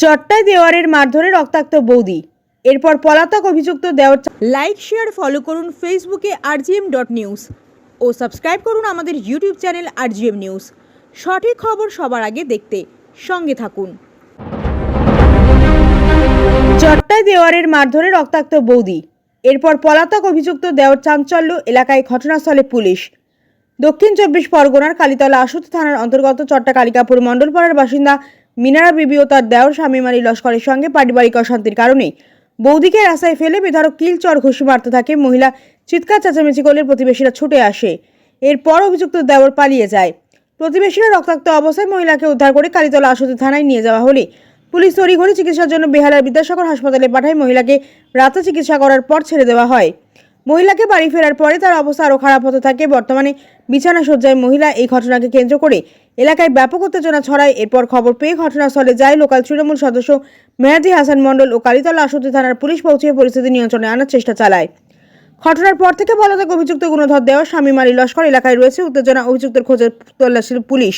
চট্টায় দেওয়ারের মারধরে রক্তাক্ত বৌদি, এরপর পলাতক অভিযুক্ত দেওয়ার। লাইক শেয়ার ফলো করুন ফেসবুকে rgm.news ও সাবস্ক্রাইব করুন আমাদের ইউটিউব চ্যানেল rgm নিউজ। সঠিক খবর সবার আগে দেখতে সঙ্গে থাকুন। চট্টায় দেওয়ারের মারধরে রক্তাক্ত বৌদি, এরপর পলাতক অভিযুক্ত দেওয়ার। চাঞ্চল্য এলাকায় ঘটনাস্থলে পুলিশ। দক্ষিণ 24 পরগনার কালীতলা আশুতি থানার অন্তর্গত চট্টা কালিকাপুর মণ্ডলপাড়ার বাসিন্দা মিনারা বিবি ও তার দেওর স্বামী আলী লস্করের সঙ্গে পারিবারিক অশান্তির কারণে বৌদিকে রাস্তায় ফেলে বেধড়ক কিল চর ঘুষি মারতে থাকে। মহিলা চিৎকার চেঁচামেচি করলে প্রতিবেশীরা ছুটে আসে। এরপর অভিযুক্ত দেওর পালিয়ে যায়। প্রতিবেশীরা রক্তাক্ত অবস্থায় মহিলাকে উদ্ধার করে কালীতলা আশুতি থানায় নিয়ে যাওয়া হলে পুলিশ তড়িঘড়ি চিকিৎসার জন্য বেহালার বিদ্যাসাগর হাসপাতালে পাঠায়। মহিলাকে রাতে চিকিৎসা করার পর ছেড়ে দেওয়া হয়। মহিলাকে বাড়ি ফেরার পরে তার অবস্থা আরও খারাপ হতে থাকে। বর্তমানে বিছানা শয্যায় মহিলা। এই ঘটনাকে কেন্দ্র করে এলাকায় ব্যাপক উত্তেজনা ছড়ায়। এরপর খবর পেয়ে ঘটনাস্থলে যায় লোকাল তৃণমূল সদস্য মেহেদী হাসান মণ্ডল ও কালীতলা আশুতি থানার পুলিশ পৌঁছে পরিস্থিতি নিয়ন্ত্রণে আনার চেষ্টা চালায়। ঘটনার পর থেকে পলাতক অভিযুক্ত গুণধর দেওয়া স্বামী আলী লস্কর এলাকায় রয়েছে। উত্তেজনা, অভিযুক্তের খোঁজে তল্লাশি পুলিশ।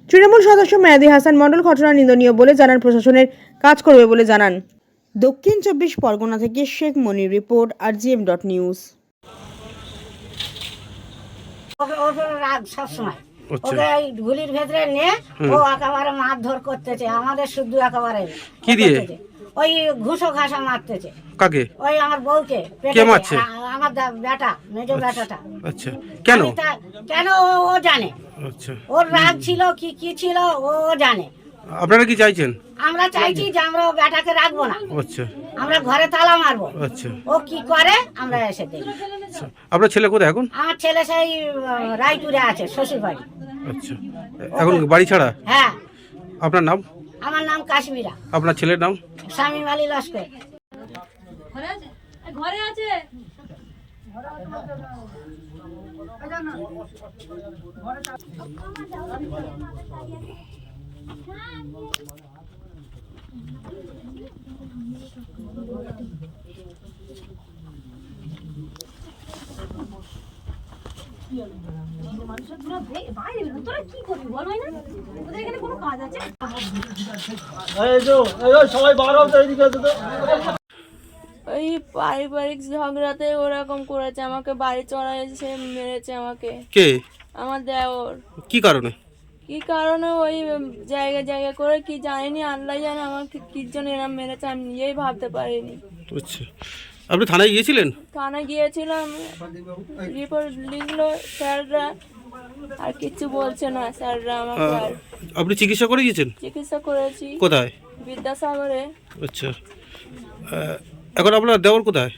তৃণমূল সদস্য মেহেদী হাসান মণ্ডল ঘটনা নিন্দনীয় বলে জানান, প্রশাসনের কাজ করবে বলে জানান। দক্ষিণ 24 পরগনা থেকে শেখ মনির রিপোর্ট, rgm.news। রাগ সবসময় ওকে গুলির ভেতরে নিয়ে ও একেবারে মারধর করতেছে আমাদের, শুধু একেবারে কি দিয়ে ওই ঘুষো ঘাসা মারতেছে। কাকে? ওই আমার বউকে। কে মারছে? আমার বেটা, মেজো বেটাটা। আচ্ছা, কেন? কেন ও জানে। আচ্ছা, ওর রাগ ছিল কি ছিল ও জানে। আপনারা কি চাইছেন? আমরা চাইছি যে আমরা ও বেটাকে রাখবো না। আচ্ছা, আমরা ঘরে তালা মারবো। আচ্ছা, ও কি করে আমরা এসে দেখি। আচ্ছা। আপনার ছেলে কোথায় এখন? আমার ছেলে সেই রায়পুরে আছে, শ্বশুর বাড়ি। আচ্ছা, এখন বাড়ি ছাড়া? হ্যাঁ। আপনার নাম? আমার নাম কাশ্মীরা। আপনার ছেলের নাম? স্বামী আলী লস্কর। ঘরে আছে। ওই পারিবারিক ঝগড়াতে ওরকম করেছে, আমাকে বাড়ি চড়া এসে মেরেছে আমাকে। কে? আমার দেওর। কি কারণে? কি কারণে ওই জায়গা জায়গা করে কি জানিনি, আল্লাহ জানে আমাকে কি জন্য এরম মেরেছে, আমি নিজেই ভাবতে পারিনি। আচ্ছা, আপনি থানায় গিয়েছিলেন? থানায় গিয়েছিলাম, রিপোর্ট লিখলো স্যাররা, আর কিছু বলছে না স্যাররা আমাকে। আর আপনি চিকিৎসা করে গিয়েছেন? চিকিৎসা করেছি। কোথায়? বিদ্যাসাগরে। আচ্ছা, এখন আপনার দেওর কোথায়?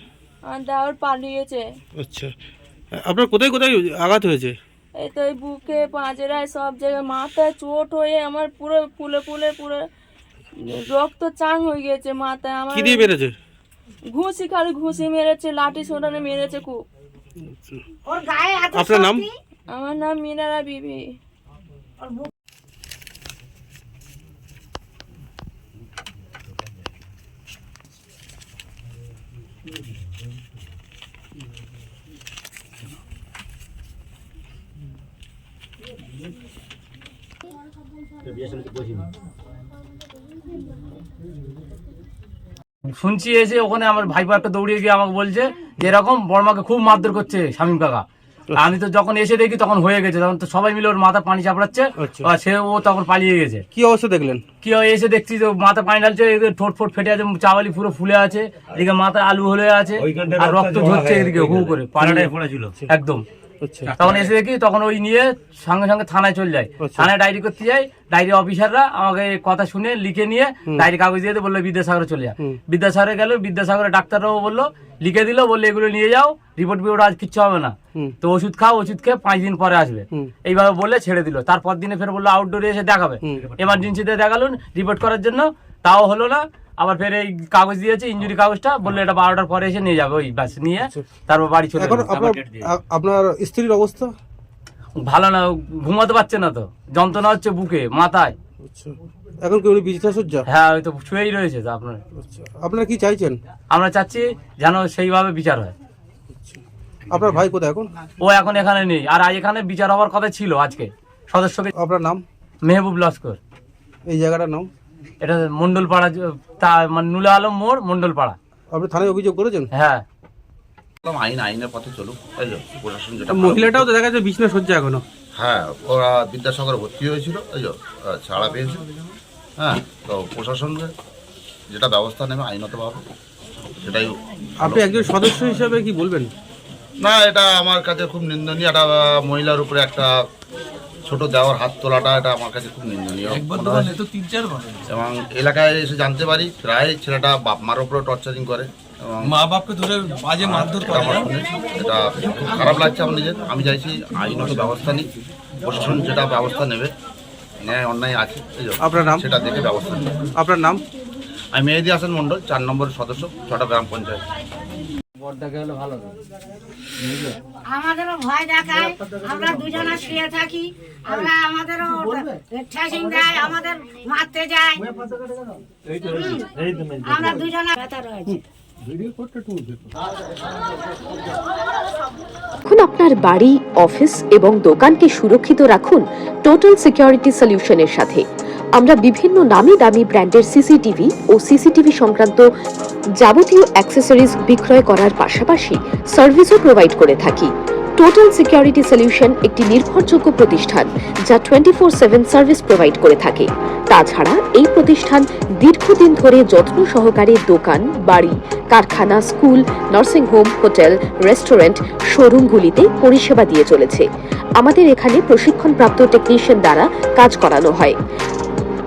আমার দেওর পালিয়েছে। আচ্ছা, আপনার কোথায় কোথায় আঘাত হয়েছে? এই তো এই বুকে, পাঁজরায়, সব জায়গায়, মাথায় চোট হয়ে আমার পুরো ফুলে ফুলে পুরো রক্ত চাং হয়ে গেছে মাথায়। আমার কি দিয়ে মেরেছে? ঘুষি, খালি ঘুষি মেরেছে, লাঠি সোটানে মেরেছে খুব। ওর গায়ে এত আপনার নাম? শক্তি। আমার নাম মিনারা বিবি। শুনছি এসে ওখানে আমার ভাইপো একটা দৌড়িয়ে গিয়ে আমাকে বলছে যে এরকম বড়মাকে খুব মারধর করছে শামীম কাকা। আমি তো যখন এসে দেখি তখন হয়ে গেছে, তখন তো সবাই মিলে ওর মাথা পানি চাপড়াচ্ছে। আর সে ও তখন পালিয়ে গেছে। কি অবস্থা দেখলেন? কি এসে দেখছি যে মাথা পানি ঢালছে, ঠোঁট ফোট ফেটে আছে, চাওয়ালি পুরো ফুলে আছে, এদিকে মাথা আলু হলে আছে, আর রক্ত ঝরছে এদিকে হু করে, পানিটাই পড়েছিল একদম। তখন এসে দেখি, তখন ওই নিয়ে সঙ্গে সঙ্গে থানায় চলে যায়। থানায় ডায়েরি করতে যাই, ডায়েরি অফিসাররা আমাকে কথা শুনে লিখে নিয়ে ডায়েরি কাগজ দিয়ে বললো বিদ্যাসাগরে চলে যায়। বিদ্যাসাগরে গেল, বিদ্যাসাগরের ডাক্তাররাও বললো, লিখে দিল, বললো এগুলো নিয়ে যাও, রিপোর্ট পিপোর্ট আজ কিচ্ছু হবে না, তো ওষুধ খাও, ওষুধ খেয়ে 5 দিন পরে আসবে, এইভাবে বলে ছেড়ে দিল। তারপর দিনে ফের বললো আউটডোরে এসে দেখাবে, এমার্জেন্সিতে দেখালুন রিপোর্ট করার জন্য, তাও হলো না। আবার ফের এই কাগজ দিয়েছে, ইনজুরি কাগজটা, বললো এটা 12টার পরে এসে নিয়ে যাবে, ওই ব্যাস নিয়ে তারপর বাড়ি চলে যাবে। আপনার স্ত্রীর অবস্থা ভালো না, ঘুমাতে পারছে না, তো যন্ত্রণা হচ্ছে বুকে, মাথায়। এখন কি উনি বিছানা শয্যা? হ্যাঁ, ওই তো শুয়েই রয়েছে। তো আপনারা কি চাইছেন? আমরা চাচ্ছি যেন সেইভাবে বিচার হয়। আপনার ভাই কোথায় এখন? ও এখন এখানে নেই, আর এখানে বিচার হওয়ার কথা ছিল আজকে সদস্যকে। আপনার নাম? মেহবুব লস্কর। এই জায়গাটার নাম? এটা মন্ডলপাড়া, মানে নুলে আলম মোড়, মন্ডলপাড়া। আপনি থানায় অভিযোগ করেছেন? হ্যাঁ। আইনের পথে চলুক, এই যে প্রশাসন যেটা মহিলাটাও তো দেখা যাচ্ছে বিছনা শয্যা এখনো। হ্যাঁ, ওরা বিদ্যাসাগরে ভর্তি হয়েছিল, এই যে ছাড়া পেয়েছিল। হ্যাঁ, তো প্রশাসনকে যেটা ব্যবস্থা নেবে আইনতভাবে সেটাই। আপনি একজন সদস্য হিসাবে কি বলবেন? না, এটা আমার কাছে খুব নিন্দনীয়। একটা মহিলার উপরে একটা ছোট দেওয়ার হাত তোলাটা, এটা আমার কাছে খুব নিন্দনীয়। এবং এলাকায় এসে জানতে পারি প্রায় ছেলেটা বাপ মার উপরে টর্চারিং করে এবং মা বাপকে ধরে বাজে মারধর করে। এটা খুব খারাপ লাগছে আমার নিজের। আমি চাইছি আইনত ব্যবস্থা নিই, প্রশাসন যেটা ব্যবস্থা নেবে, ন্যায় অন্যায় আছে আপনার নাম? সেটা দেখে ব্যবস্থা নেবে। আপনার নাম? আমি মেহেদি হাসান মন্ডল, 4 নম্বর সদস্য, ছটা গ্রাম পঞ্চায়েত। আমাদেরও ভয় দেখায়, আমরা দুজনে শুয়ে থাকি, আমাদেরও ঠেসিং দেয়, আমাদের মারতে যায়, আমরা দুজনে ব্যথা রয়েছে। এখন আপনার বাড়ি, অফিস এবং দোকানকে সুরক্ষিত রাখুন টোটাল সিকিউরিটি সলিউশনের সাথে। আমরা বিভিন্ন নামি দামি ব্র্যান্ডের সিসিটিভি ও সিসিটিভি সংক্রান্ত যাবতীয় অ্যাক্সেসরিজ বিক্রয় করার পাশাপাশি সার্ভিসও প্রোভাইড করে থাকি। টোটাল সিকিউরিটি সলিউশন একটি নির্ভরযোগ্য প্রতিষ্ঠান যা 24/7 সার্ভিস প্রোভাইড করে থাকে। তাছাড়া এই প্রতিষ্ঠান দীর্ঘদিন ধরে যত্ন সহকারে দোকান, বাড়ি, কারখানা, school, nursing home, hotel, restaurant, শোরুমগুলিতে পরিষেবা দিয়ে চলেছে। আমাদের এখানে প্রশিক্ষণপ্রাপ্ত টেকনিশিয়ান দ্বারা কাজ করানো হয়।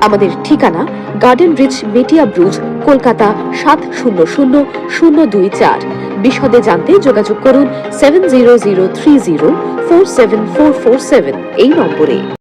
আমাদের ঠিকানা গার্ডেন রিচ, মেটিয়া ব্রুজ, কলকাতা 700024। বিশদে জানতে যোগাযোগ করুন 7003047447 এই নম্বরে।